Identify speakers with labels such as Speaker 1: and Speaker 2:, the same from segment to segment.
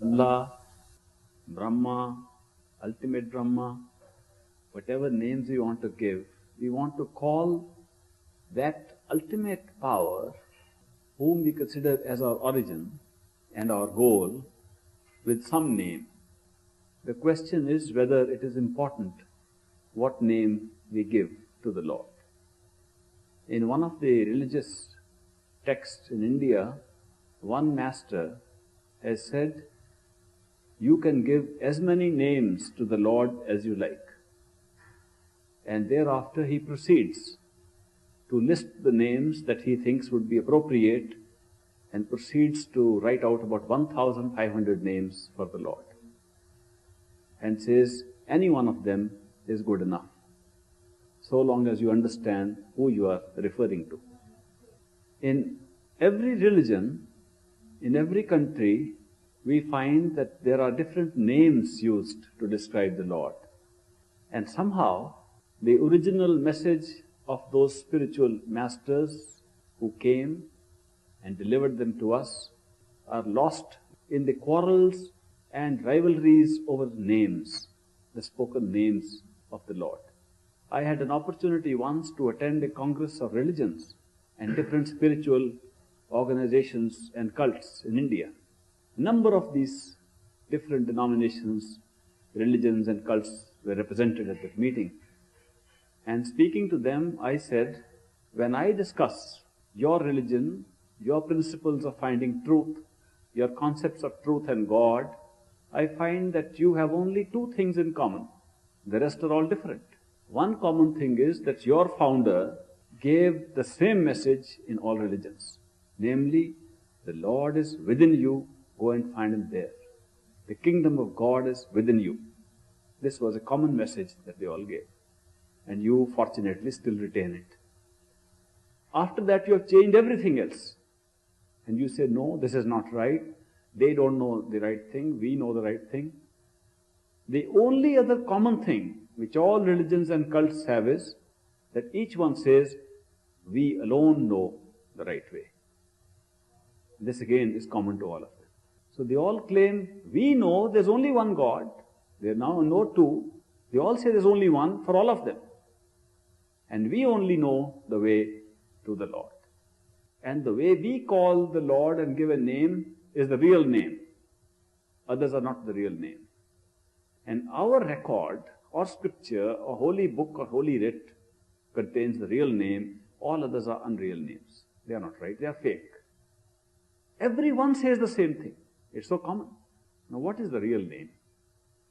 Speaker 1: Allah, Brahma, ultimate Brahma, whatever names we want to give, we want to call that ultimate power, whom we consider as our origin and our goal, with some name. The question is whether it is important what name we give to the Lord. In one of the religious texts in India, one master has said, you can give as many names to the Lord as you like. And thereafter he proceeds to list the names that he thinks would be appropriate and proceeds to write out about 1,500 names for the Lord. And says, any one of them is good enough, so long as you understand who you are referring to. In every religion, in every country, we find that there are different names used to describe the Lord. And somehow, the original message of those spiritual masters who came and delivered them to us are lost in the quarrels and rivalries over names, the spoken names of the Lord. I had an opportunity once to attend a congress of religions and different spiritual organizations and cults in India. A number of these different denominations, religions and cults were represented at that meeting. And speaking to them, I said, when I discuss your religion, your principles of finding truth, your concepts of truth and God, I find that you have only two things in common. The rest are all different. One common thing is that your founder gave the same message in all religions. Namely, the Lord is within you, go and find Him there. The kingdom of God is within you. This was a common message that they all gave. And you fortunately still retain it. After that you have changed everything else. And you say, no, this is not right. They don't know the right thing, we know the right thing. The only other common thing which all religions and cults have is that each one says, we alone know the right way. This again is common to all of them. So they all claim, we know there's only one God. There now know two. They all say there's only one for all of them. And we only know the way to the Lord. And the way we call the Lord and give a name is the real name. Others are not the real name. And our record or scripture or holy book or holy writ contains the real name. All others are unreal names. They are not right, they are fake. Everyone says the same thing. It's so common. Now what is the real name?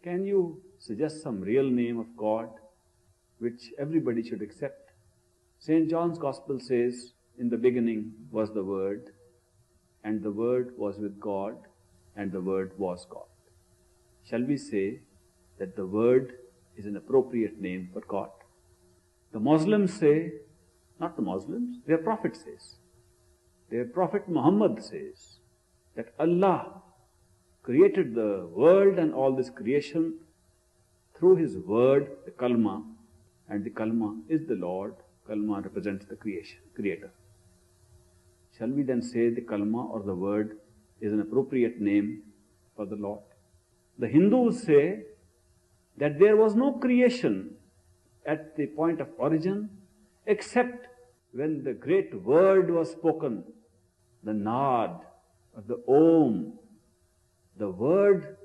Speaker 1: Can you suggest some real name of God which everybody should accept? St. John's Gospel says, in the beginning was the Word, and the Word was with God, and the Word was God. Shall we say that the Word is an appropriate name for God? The Muslims say, not the Muslims, their prophet says, their prophet Muhammad says that Allah created the world and all this creation through His word, the Kalma, and the Kalma is the Lord. Kalma represents the creator. Shall we then say the Kalma or the word is an appropriate name for the Lord? The Hindus say that there was no creation at the point of origin except when the great word was spoken, the Nad or the Om. The word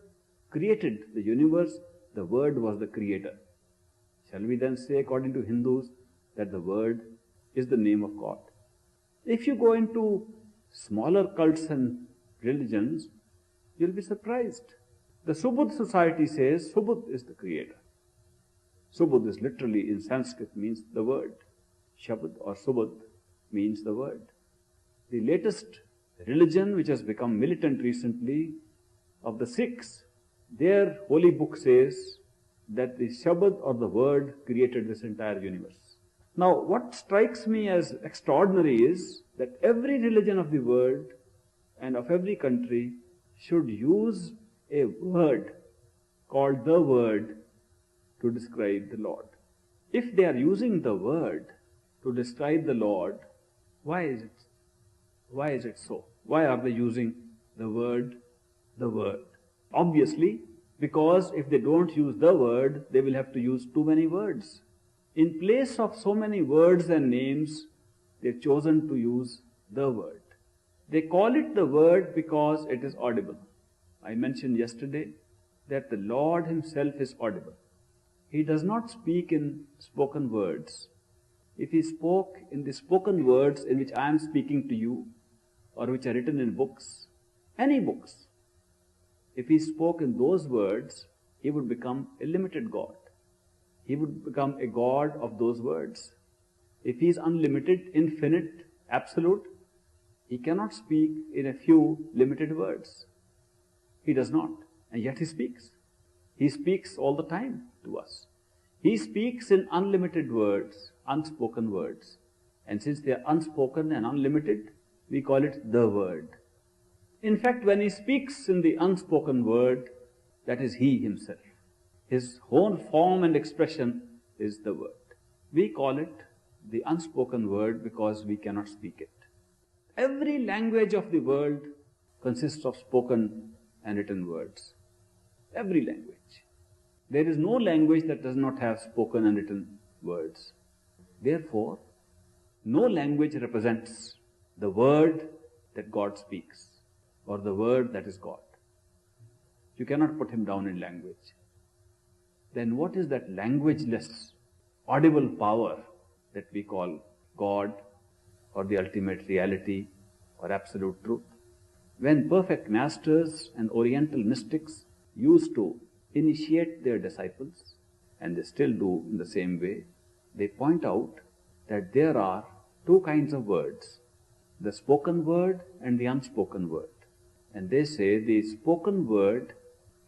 Speaker 1: created the universe, the word was the creator. Shall we then say, according to Hindus, that the word is the name of God? If you go into smaller cults and religions, you'll be surprised. The Subudh society says Subudh is the creator. Subudh is literally in Sanskrit means the word. Shabad or Subudh means the word. The latest religion which has become militant recently of the Sikhs, their holy book says that the Shabad or the word created this entire universe. Now what strikes me as extraordinary is that every religion of the world and of every country should use a word called the Word to describe the Lord. If they are using the word to describe the Lord, why is it? Why is it so? Why are they using the word, the Word? Obviously, because if they don't use the word, they will have to use too many words. In place of so many words and names, they've chosen to use the word. They call it the word because it is audible. I mentioned yesterday that the Lord himself is audible. He does not speak in spoken words. If he spoke in the spoken words in which I am speaking to you, or which are written in books, any books, if he spoke in those words, he would become a limited God. He would become a God of those words. If he is unlimited, infinite, absolute, he cannot speak in a few limited words. He does not, and yet he speaks. He speaks all the time to us. He speaks in unlimited words, unspoken words. And since they are unspoken and unlimited, we call it the word. In fact, when he speaks in the unspoken word, that is he himself. His own form and expression is the word. We call it the unspoken word because we cannot speak it. Every language of the world consists of spoken and written words. Every language. There is no language that does not have spoken and written words. Therefore, no language represents the word that God speaks or the word that is God. You cannot put him down in language. Then what is that languageless, audible power that we call God or the ultimate reality or absolute truth? When perfect masters and oriental mystics used to initiate their disciples, and they still do in the same way, they point out that there are two kinds of words, the spoken word and the unspoken word. And they say the spoken word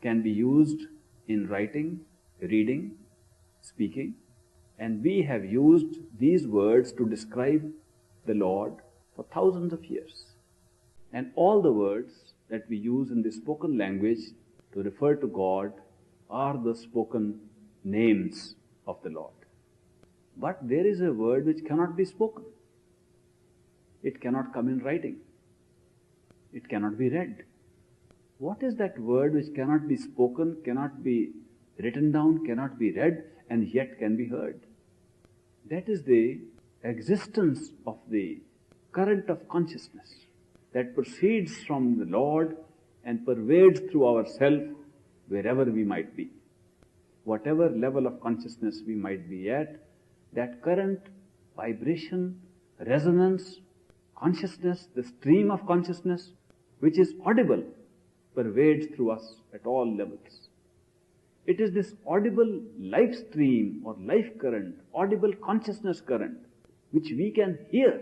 Speaker 1: can be used in writing, reading, speaking, and we have used these words to describe the Lord for thousands of years. And all the words that we use in the spoken language to refer to God are the spoken names of the Lord. But there is a word which cannot be spoken. It cannot come in writing. It cannot be read. What is that word which cannot be spoken, cannot be written down, cannot be read, and yet can be heard? That is the existence of the current of consciousness that proceeds from the Lord and pervades through ourself wherever we might be. Whatever level of consciousness we might be at, that current, vibration, resonance, consciousness, the stream of consciousness, which is audible, pervades through us at all levels. It is this audible life stream or life current, audible consciousness current, which we can hear,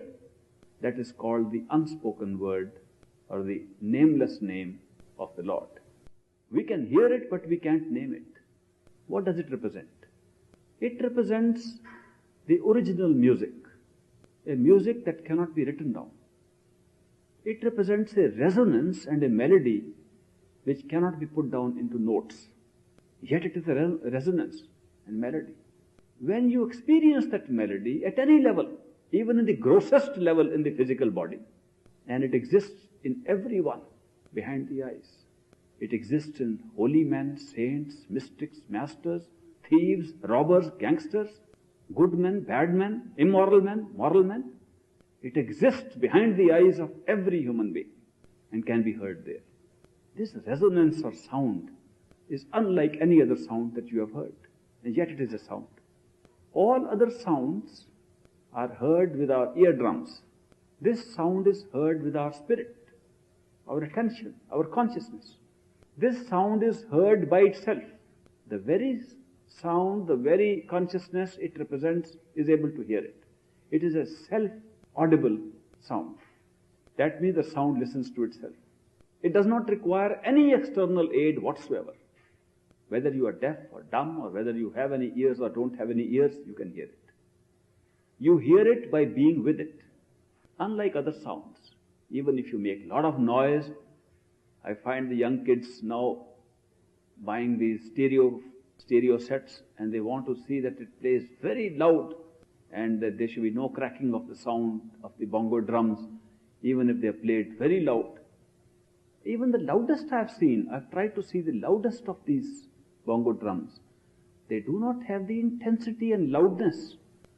Speaker 1: that is called the unspoken word or the nameless name of the Lord. We can hear it, but we can't name it. What does it represent? It represents the original music, a music that cannot be written down. It represents a resonance and a melody which cannot be put down into notes. Yet it is a resonance and melody. When you experience that melody at any level, even in the grossest level in the physical body, and it exists in everyone behind the eyes. It exists in holy men, saints, mystics, masters, thieves, robbers, gangsters, good men, bad men, immoral men, moral men. It exists behind the eyes of every human being and can be heard there. This resonance or sound is unlike any other sound that you have heard, and yet it is a sound. All other sounds are heard with our eardrums. This sound is heard with our spirit, our attention, our consciousness. This sound is heard by itself. The very sound, the very consciousness it represents is able to hear it. It is a self-audible sound. That means the sound listens to itself. It does not require any external aid whatsoever. Whether you are deaf or dumb, or whether you have any ears or don't have any ears, you can hear it. You hear it by being with it. Unlike other sounds, even if you make a lot of noise, I find the young kids now buying these stereo sets, and they want to see that it plays very loud and that there should be no cracking of the sound of the bongo drums, even if they are played very loud. Even the loudest I have seen, I've tried to see the loudest of these bongo drums. They do not have the intensity and loudness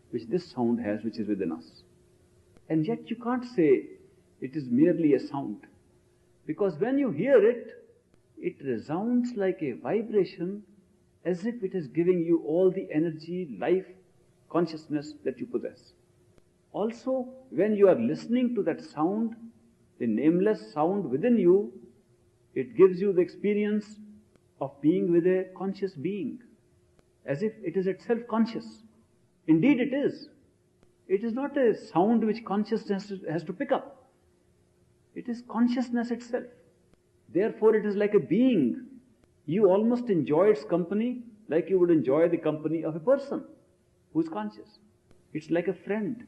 Speaker 1: which this sound has, which is within us. And yet you can't say it is merely a sound. Because when you hear it, it resounds like a vibration, as if it is giving you all the energy, life, consciousness that you possess. Also, when you are listening to that sound, the nameless sound within you, it gives you the experience of being with a conscious being, as if it is itself conscious. Indeed it is. It is not a sound which consciousness has to pick up. It is consciousness itself. Therefore it is like a being. You almost enjoy its company like you would enjoy the company of a person who is conscious. It's like a friend.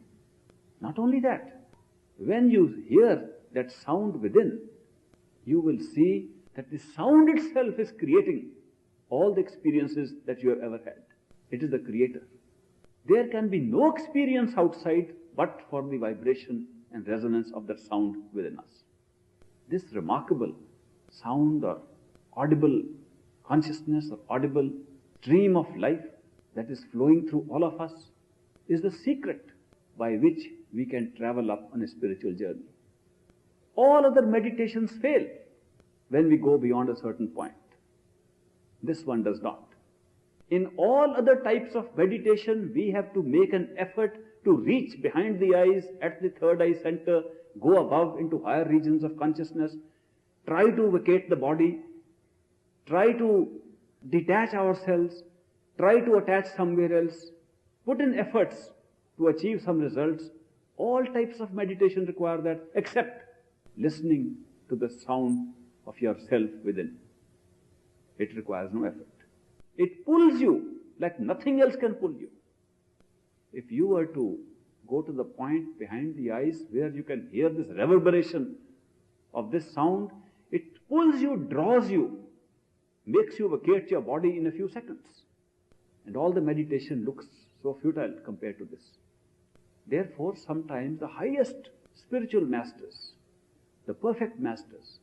Speaker 1: Not only that, when you hear that sound within, you will see that the sound itself is creating all the experiences that you have ever had. It is the creator. There can be no experience outside but for the vibration and resonance of that sound within us. This remarkable sound or audible consciousness or audible stream of life that is flowing through all of us is the secret by which we can travel up on a spiritual journey. All other meditations fail when we go beyond a certain point. This one does not. In all other types of meditation, we have to make an effort to reach behind the eyes at the third eye center, go above into higher regions of consciousness, try to vacate the body, try to detach ourselves, try to attach somewhere else, put in efforts to achieve some results. All types of meditation require that, except listening to the sound of yourself within. It requires no effort. It pulls you like nothing else can pull you. If you were to go to the point behind the eyes where you can hear this reverberation of this sound, it pulls you, draws you, makes you vacate your body in a few seconds. And all the meditation looks so futile compared to this. Therefore, sometimes the highest spiritual masters, the perfect masters,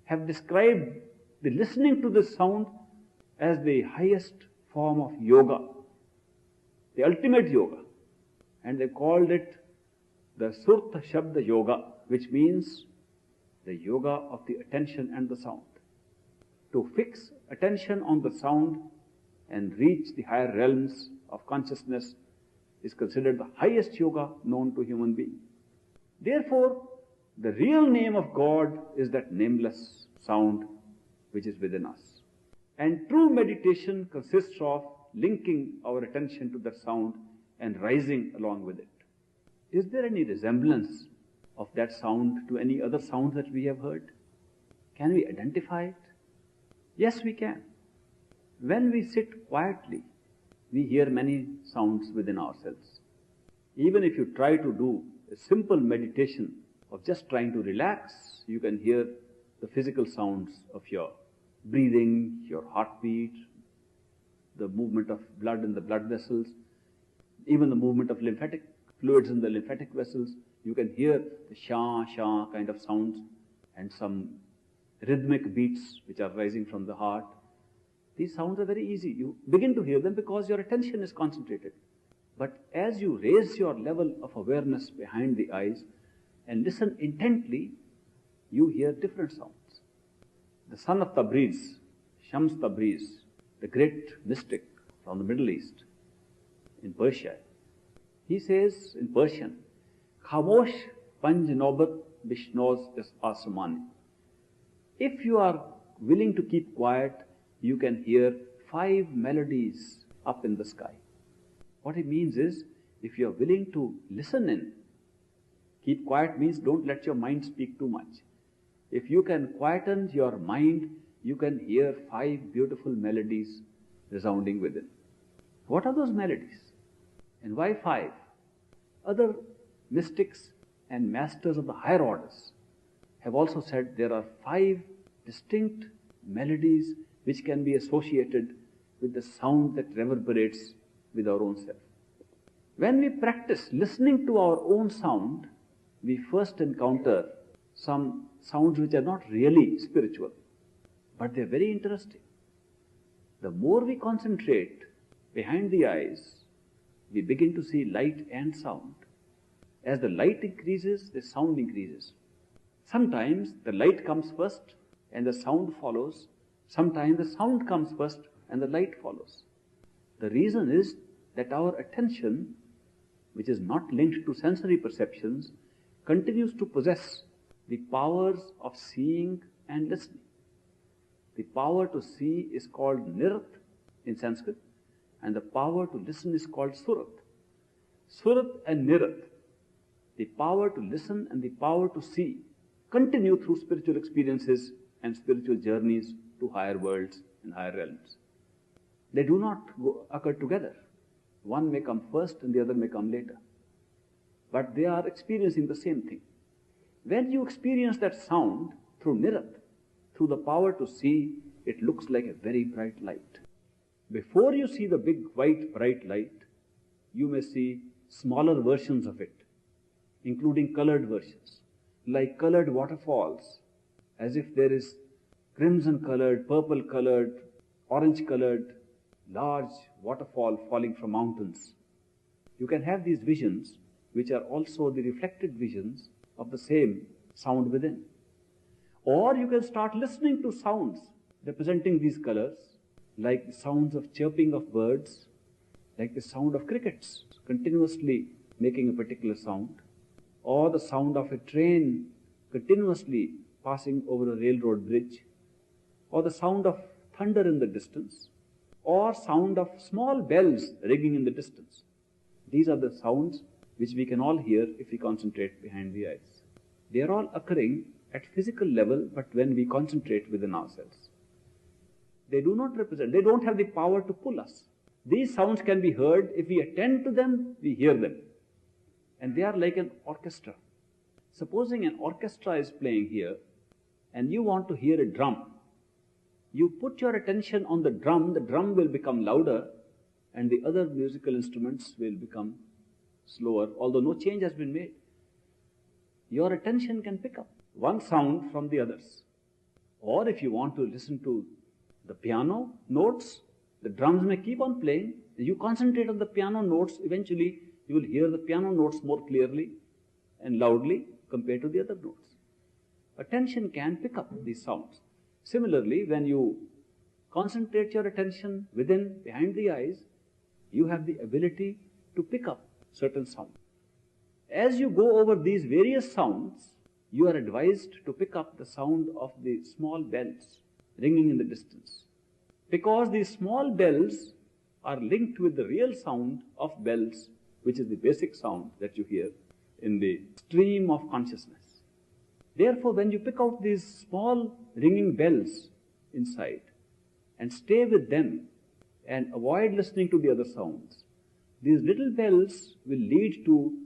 Speaker 1: have described the listening to this sound as the highest form of yoga, the ultimate yoga. And they called it the Surta Shabda Yoga, which means the yoga of the attention and the sound. To fix attention on the sound and reach the higher realms of consciousness is considered the highest yoga known to human being. Therefore, the real name of God is that nameless sound which is within us. And true meditation consists of linking our attention to that sound and rising along with it. Is there any resemblance of that sound to any other sound that we have heard? Can we identify it? Yes, we can. When we sit quietly, we hear many sounds within ourselves. Even if you try to do a simple meditation of just trying to relax, you can hear the physical sounds of your breathing, your heartbeat, the movement of blood in the blood vessels, even the movement of lymphatic fluids in the lymphatic vessels. You can hear the sha, sha kind of sounds and some rhythmic beats which are rising from the heart. These sounds are very easy. You begin to hear them because your attention is concentrated. But as you raise your level of awareness behind the eyes and listen intently, you hear different sounds. The son of Tabriz, Shams Tabriz, the great mystic from the Middle East, in Persia, he says in Persian, Khamosh panj nobat bishnoz is asmani. If you are willing to keep quiet, you can hear 5 melodies up in the sky. What it means is, if you are willing to listen in, keep quiet means don't let your mind speak too much. If you can quieten your mind, you can hear 5 beautiful melodies resounding within. What are those melodies? And why 5? Other mystics and masters of the higher orders have also said there are 5 distinct melodies which can be associated with the sound that reverberates with our own self. When we practice listening to our own sound, we first encounter some sounds which are not really spiritual, but they're very interesting. The more we concentrate behind the eyes, we begin to see light and sound. As the light increases, the sound increases. Sometimes the light comes first and the sound follows. Sometimes the sound comes first and the light follows. The reason is that our attention, which is not linked to sensory perceptions, continues to possess the powers of seeing and listening. The power to see is called nirat in Sanskrit, and the power to listen is called surat. Surat and nirat, the power to listen and the power to see, continue through spiritual experiences and spiritual journeys to higher worlds and higher realms. They do not occur together. One may come first and the other may come later. But they are experiencing the same thing. When you experience that sound through nirat, through the power to see, it looks like a very bright light. Before you see the big white bright light, you may see smaller versions of it, including colored versions, like colored waterfalls, as if there is crimson colored, purple colored, orange colored, large waterfall falling from mountains. You can have these visions, which are also the reflected visions of the same sound within. Or you can start listening to sounds representing these colors, like the sounds of chirping of birds, like the sound of crickets continuously making a particular sound, or the sound of a train continuously passing over a railroad bridge, or the sound of thunder in the distance, or sound of small bells ringing in the distance. These are the sounds which we can all hear if we concentrate behind the eyes. They are all occurring at physical level, but when we concentrate within ourselves. They do not represent, they don't have the power to pull us. These sounds can be heard. If we attend to them, we hear them. And they are like an orchestra. Supposing an orchestra is playing here, and you want to hear a drum. You put your attention on the drum will become louder, and the other musical instruments will become slower, although no change has been made. Your attention can pick up one sound from the others. Or if you want to listen to the piano notes, the drums may keep on playing. You concentrate on the piano notes, eventually you will hear the piano notes more clearly and loudly compared to the other notes. Attention can pick up these sounds. Similarly, when you concentrate your attention within, behind the eyes, you have the ability to pick up certain sounds. As you go over these various sounds, you are advised to pick up the sound of the small bells ringing in the distance. Because these small bells are linked with the real sound of bells, which is the basic sound that you hear in the stream of consciousness. Therefore, when you pick out these small ringing bells inside and stay with them and avoid listening to the other sounds, these little bells will lead to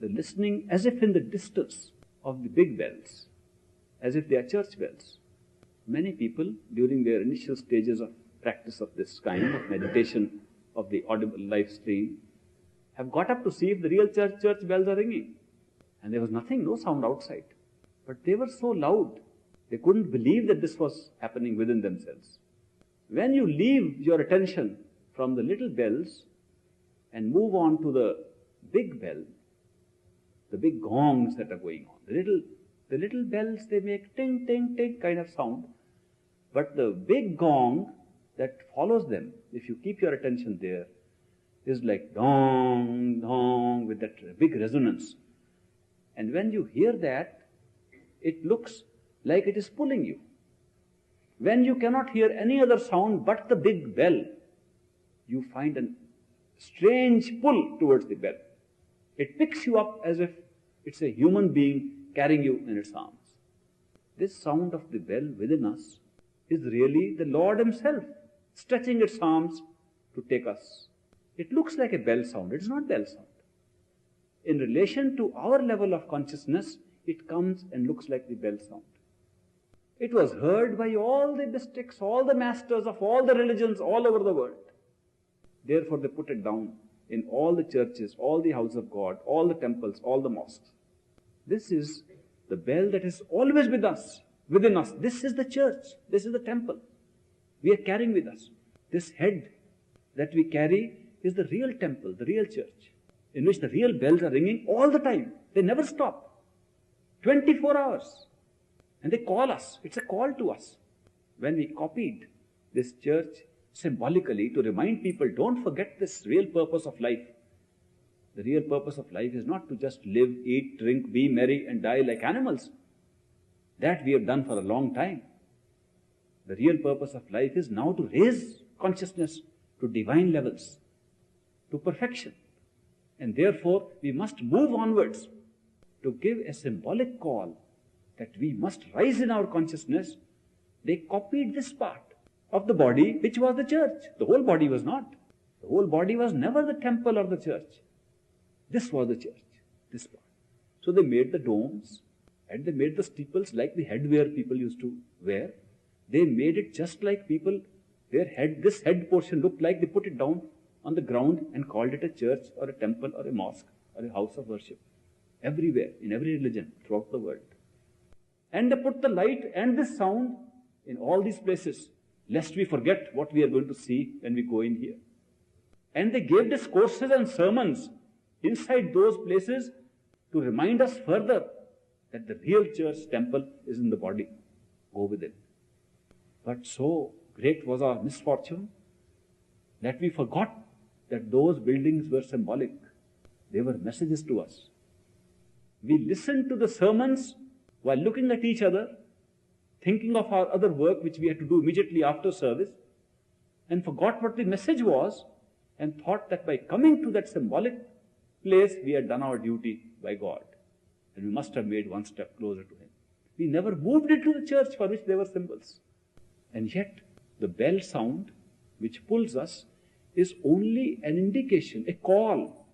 Speaker 1: the listening as if in the distance of the big bells, as if they are church bells. Many people, during their initial stages of practice of this kind of meditation of the audible life stream, have got up to see if the real church bells are ringing. And there was nothing, no sound outside. But they were so loud, they couldn't believe that this was happening within themselves. When you leave your attention from the little bells and move on to the big bell, the big gongs that are going on, the little bells, they make ting, ting, ting kind of sound. But the big gong that follows them, if you keep your attention there, is like dong, dong, with that big resonance. And when you hear that, it looks like it is pulling you. When you cannot hear any other sound but the big bell, you find a strange pull towards the bell. It picks you up as if it's a human being carrying you in its arms. This sound of the bell within us is really the Lord Himself stretching its arms to take us. It looks like a bell sound. It's not bell sound. In relation to our level of consciousness, it comes and looks like the bell sound. It was heard by all the mystics, all the masters of all the religions all over the world. Therefore, they put it down in all the churches, all the houses of God, all the temples, all the mosques. This is the bell that is always with us, within us. This is the church. This is the temple. We are carrying with us. This head that we carry is the real temple, the real church, in which the real bells are ringing all the time. They never stop. 24 hours. And they call us. It's a call to us. When we copied this church symbolically to remind people, don't forget this real purpose of life. The real purpose of life is not to just live, eat, drink, be merry and die like animals. That we have done for a long time. The real purpose of life is now to raise consciousness to divine levels, to perfection. And therefore, we must move onwards to give a symbolic call that we must rise in our consciousness. They copied this part of the body, which was the church. The whole body was not. The whole body was never the temple or the church. This was the church, this part. So they made the domes and they made the steeples like the headwear people used to wear. They made it just like people, this head portion looked like they put it down on the ground and called it a church or a temple or a mosque or a house of worship. Everywhere, in every religion throughout the world. And they put the light and the sound in all these places, lest we forget what we are going to see when we go in here. And they gave discourses and sermons inside those places to remind us further that the real church temple is in the body. Go within. But so great was our misfortune that we forgot that those buildings were symbolic. They were messages to us. We listened to the sermons while looking at each other, thinking of our other work which we had to do immediately after service, and forgot what the message was, and thought that by coming to that symbolic place, we had done our duty by God. And we must have made one step closer to Him. We never moved into the church for which there were symbols. And yet, the bell sound which pulls us is only an indication, a call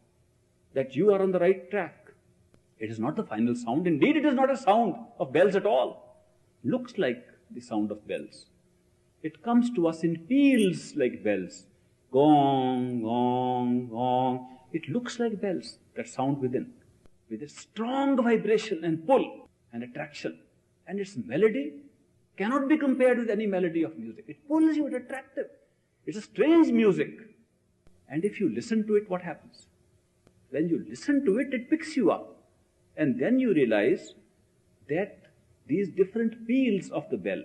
Speaker 1: that you are on the right track. It is not the final sound. Indeed, it is not a sound of bells at all. Looks like the sound of bells. It comes to us in peals like bells. Gong, gong, gong. It looks like bells that sound within, with a strong vibration and pull and attraction. And its melody cannot be compared with any melody of music. It pulls you, it's attractive. It's a strange music. And if you listen to it, what happens? When you listen to it, it picks you up. And then you realize that these different peals of the bell,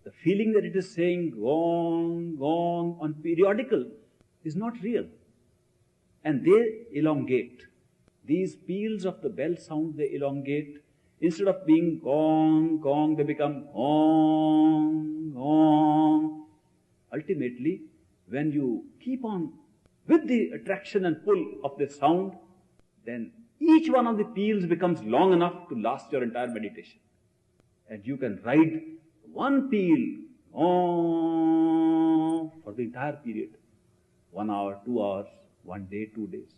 Speaker 1: the feeling that it is saying gong, gong on periodical is not real. And they elongate. These peals of the bell sound, they elongate. Instead of being gong, gong, they become gong, gong. Ultimately, when you keep on with the attraction and pull of the sound, then each one of the peals becomes long enough to last your entire meditation. And you can ride one peal for the entire period. 1 hour, 2 hours, 1 day, 2 days.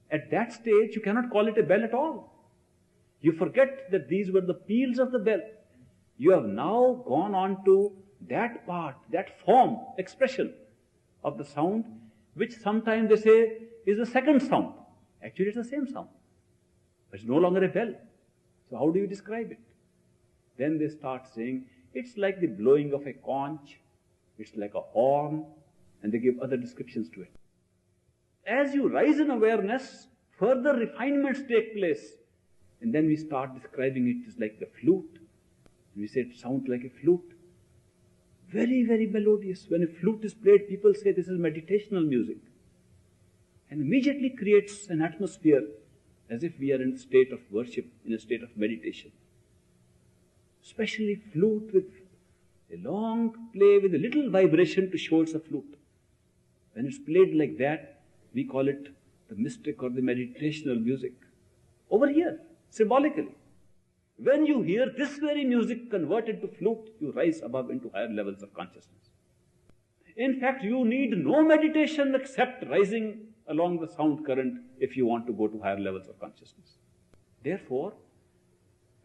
Speaker 1: At that stage, you cannot call it a bell at all. You forget that these were the peals of the bell. You have now gone on to that part, that form, expression of the sound, which sometimes they say is the second sound. Actually, it's the same sound. But it's no longer a bell. So how do you describe it? Then they start saying, it's like the blowing of a conch, it's like a horn, and they give other descriptions to it. As you rise in awareness, further refinements take place. And then we start describing it as like the flute. We say it sounds like a flute. Very, very melodious. When a flute is played, people say this is meditational music. And immediately creates an atmosphere as if we are in a state of worship, in a state of meditation. Especially flute with a long play with a little vibration to show it's a flute. When it's played like that, we call it the mystic or the meditational music. Over here, symbolically. When you hear this very music converted to flute, you rise above into higher levels of consciousness. In fact, you need no meditation except rising along the sound current if you want to go to higher levels of consciousness. Therefore,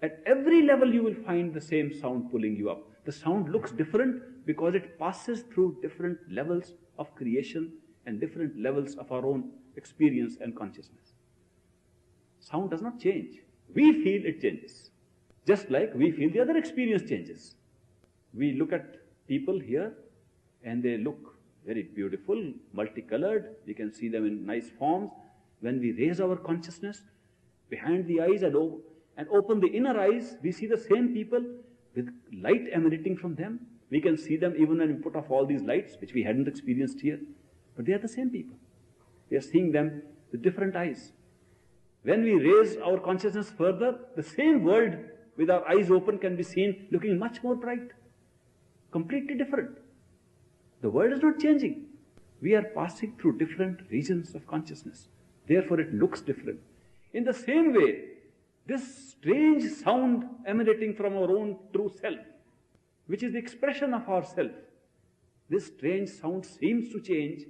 Speaker 1: at every level you will find the same sound pulling you up. The sound looks different because it passes through different levels of creation and different levels of our own experience and consciousness. Sound does not change. We feel it changes. Just like we feel the other experience changes. We look at people here and they look very beautiful, multicolored. We can see them in nice forms. When we raise our consciousness behind the eyes and open the inner eyes, we see the same people with light emanating from them. We can see them even when we put off all these lights, which we hadn't experienced here. But they are the same people. We are seeing them with different eyes. When we raise our consciousness further, the same world with our eyes open can be seen looking much more bright, completely different. The world is not changing. We are passing through different regions of consciousness. Therefore, it looks different. In the same way, this strange sound emanating from our own true self, which is the expression of ourself, this strange sound seems to change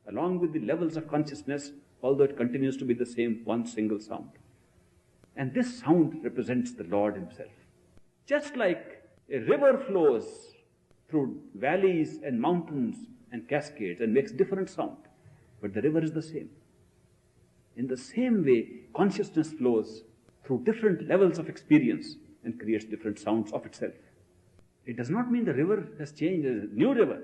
Speaker 1: along with the levels of consciousness, although it continues to be the same one single sound. And this sound represents the Lord Himself. Just like a river flows through valleys and mountains and cascades and makes different sound, but the river is the same. In the same way, consciousness flows through different levels of experience and creates different sounds of itself. It does not mean the river has changed, it's a new river.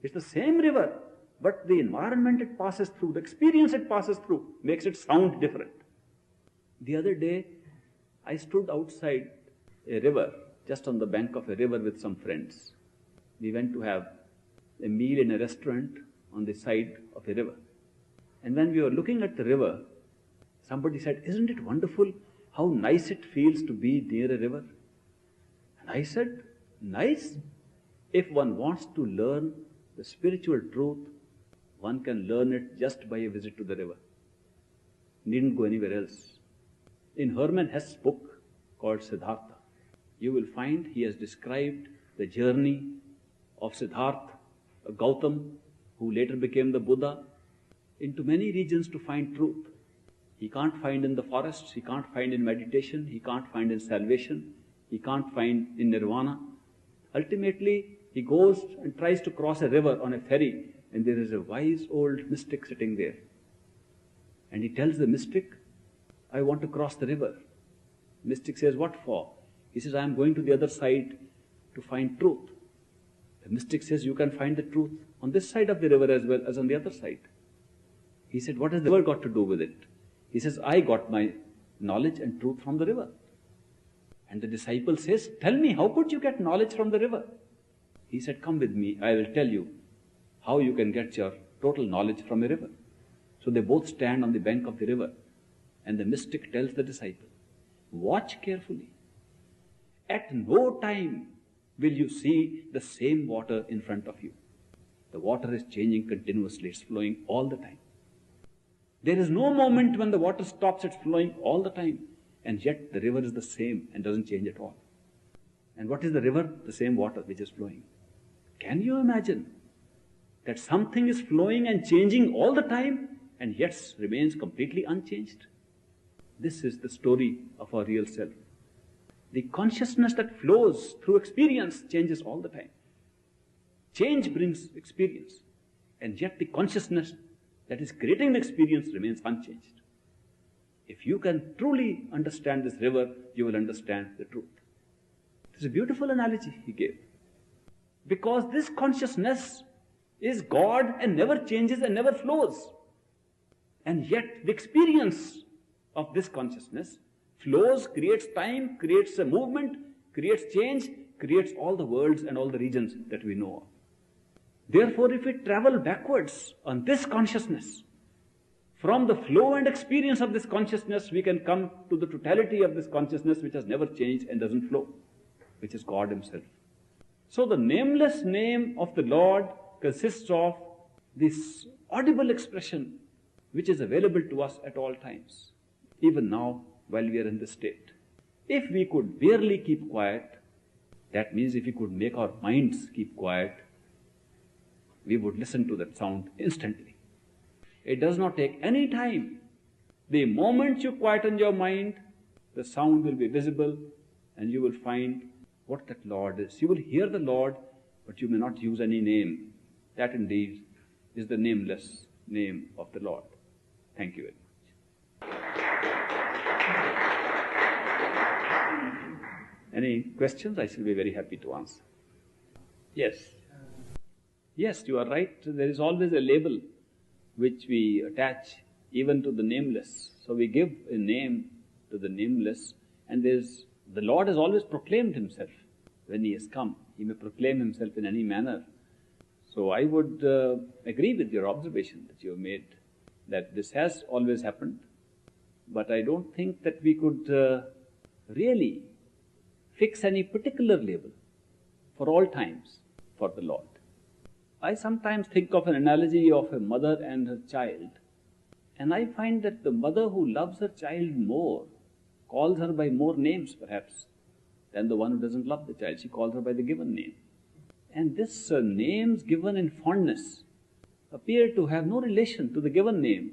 Speaker 1: It's the same river, but the environment it passes through, the experience it passes through, makes it sound different. The other day, I stood outside a river, just on the bank of a river with some friends. We went to have a meal in a restaurant on the side of a river. And when we were looking at the river, somebody said, "Isn't it wonderful how nice it feels to be near a river?" And I said, "Nice? If one wants to learn the spiritual truth, one can learn it just by a visit to the river. Needn't go anywhere else." In Hermann Hesse's book called Siddhartha, you will find he has described the journey of Siddhartha, Gautam, who later became the Buddha, into many regions to find truth. He can't find in the forests, he can't find in meditation, he can't find in salvation, he can't find in nirvana. Ultimately, he goes and tries to cross a river on a ferry, and there is a wise old mystic sitting there. And he tells the mystic, "I want to cross the river." The mystic says, "What for?" He says, "I am going to the other side to find truth." The mystic says, "You can find the truth on this side of the river as well as on the other side." He said, "What has the river got to do with it?" He says, "I got my knowledge and truth from the river." And the disciple says, "Tell me, how could you get knowledge from the river?" He said, "Come with me, I will tell you how you can get your total knowledge from a river." So they both stand on the bank of the river, and the mystic tells the disciple, "Watch carefully. At no time will you see the same water in front of you. The water is changing continuously, it's flowing all the time. There is no moment when the water stops, it's flowing all the time. And yet the river is the same and doesn't change at all." And what is the river? The same water which is flowing. Can you imagine that something is flowing and changing all the time and yet remains completely unchanged? This is the story of our real self. The consciousness that flows through experience changes all the time. Change brings experience, and yet the consciousness that is creating the experience remains unchanged. If you can truly understand this river, you will understand the truth. This is a beautiful analogy he gave. Because this consciousness is God and never changes and never flows. And yet the experience of this consciousness flows, creates time, creates a movement, creates change, creates all the worlds and all the regions that we know of. Therefore, if we travel backwards on this consciousness, from the flow and experience of this consciousness, we can come to the totality of this consciousness which has never changed and doesn't flow, which is God Himself. So the nameless name of the Lord consists of this audible expression which is available to us at all times, even now while we are in this state. If we could barely keep quiet, that means if we could make our minds keep quiet, we would listen to that sound instantly. It does not take any time. The moment you quieten your mind, the sound will be visible and you will find what that Lord is. You will hear the Lord, but you may not use any name. That indeed is the nameless name of the Lord. Thank you very much. Any questions? I shall be very happy to answer. Yes. Yes, you are right. There is always a label which we attach even to the nameless. So we give a name to the nameless, and the Lord has always proclaimed himself when he has come. He may proclaim himself in any manner. So I would agree with your observation that you have made, that this has always happened, but I don't think that we could really fix any particular label for all times for the Lord. I sometimes think of an analogy of a mother and her child, and I find that the mother who loves her child more calls her by more names perhaps than the one who doesn't love the child. She calls her by the given name. And this names given in fondness appear to have no relation to the given name,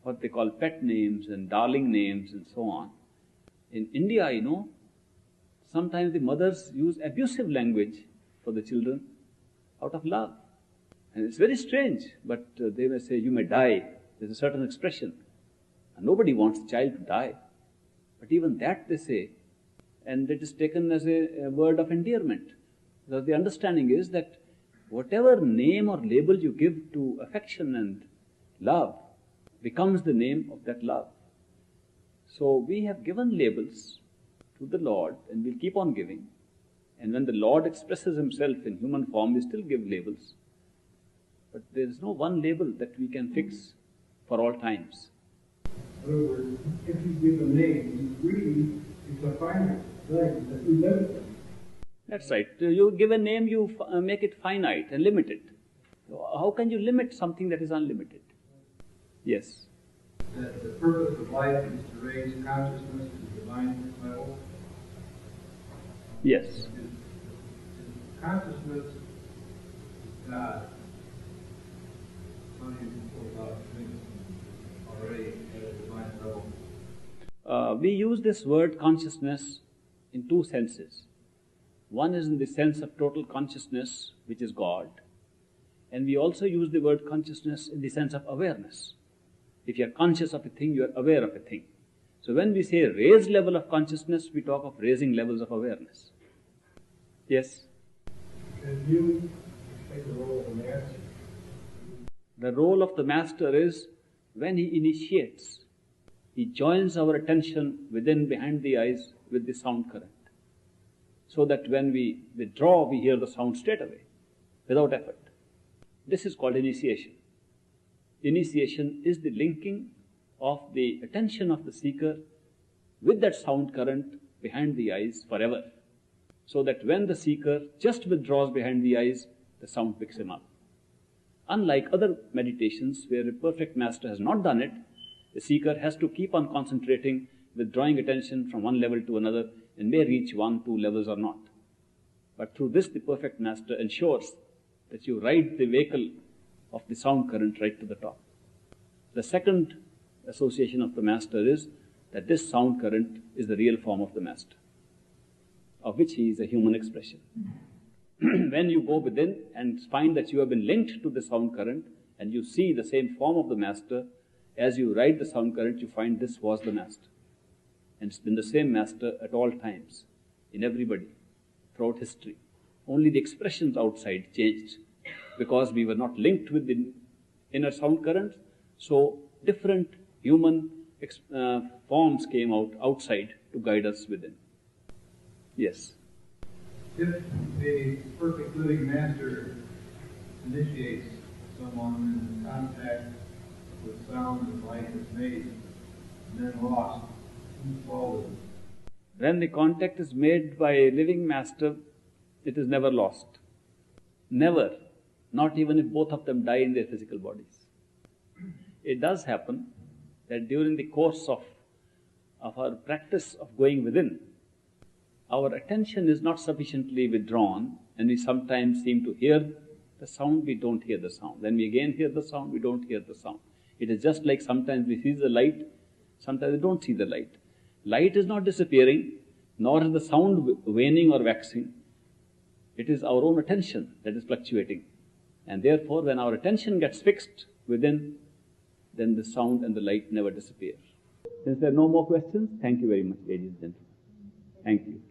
Speaker 1: what they call pet names and darling names and so on. In India, sometimes the mothers use abusive language for the children out of love. And it's very strange, but they may say, you may die. There's a certain expression. And nobody wants a child to die. But even that they say, and it is taken as a word of endearment. Because the understanding is that whatever name or label you give to affection and love becomes the name of that love. So we have given labels to the Lord, and we'll keep on giving. And when the Lord expresses himself in human form, we still give labels. But there is no one label that we can fix for all times.
Speaker 2: In other words, if you give a name, really, it's a finite thing that you limit it.
Speaker 1: That's right. You give a name, you make it finite and limited. How can you limit something that is unlimited? Yes.
Speaker 2: That the purpose of life is to raise consciousness to divine level.
Speaker 1: Yes.
Speaker 2: Consciousness is God. How do you go about things already at a divine level?
Speaker 1: We use this word consciousness in two senses. One is in the sense of total consciousness, which is God. And we also use the word consciousness in the sense of awareness. If you are conscious of a thing, you are aware of a thing. So when we say raised level of consciousness, we talk of raising levels of awareness. Yes?
Speaker 2: Can you take the role of the master?
Speaker 1: The role of the master is when he initiates, he joins our attention within, behind the eyes with the sound current. So that when we withdraw, we hear the sound straight away, without effort. This is called initiation. Initiation is the linking of the attention of the seeker with that sound current behind the eyes forever. So that when the seeker just withdraws behind the eyes, the sound picks him up. Unlike other meditations where a perfect master has not done it, the seeker has to keep on concentrating, withdrawing attention from one level to another, and may reach 1, 2 levels or not. But through this, the perfect master ensures that you ride the vehicle of the sound current right to the top. The second association of the master is that this sound current is the real form of the master, of which he is a human expression. When you go within and find that you have been linked to the sound current and you see the same form of the master, as you ride the sound current, you find this was the master. And it's been the same master at all times, in everybody, throughout history. Only the expressions outside changed because we were not linked with the inner sound currents, so different human forms came out outside to guide us within. Yes?
Speaker 2: If a perfect living master initiates someone in contact with sound and light is made and then lost, who's fault?
Speaker 1: When the contact is made by a living master, it is never lost. Never. Not even if both of them die in their physical bodies. It does happen that during the course of our practice of going within, our attention is not sufficiently withdrawn, and we sometimes seem to hear the sound, we don't hear the sound. Then we again hear the sound, we don't hear the sound. It is just like sometimes we see the light, sometimes we don't see the light. Light is not disappearing, nor is the sound waning or waxing. It is our own attention that is fluctuating. And therefore, when our attention gets fixed within, then the sound and the light never disappear. Since there are no more questions, thank you very much, ladies and gentlemen. Thank you.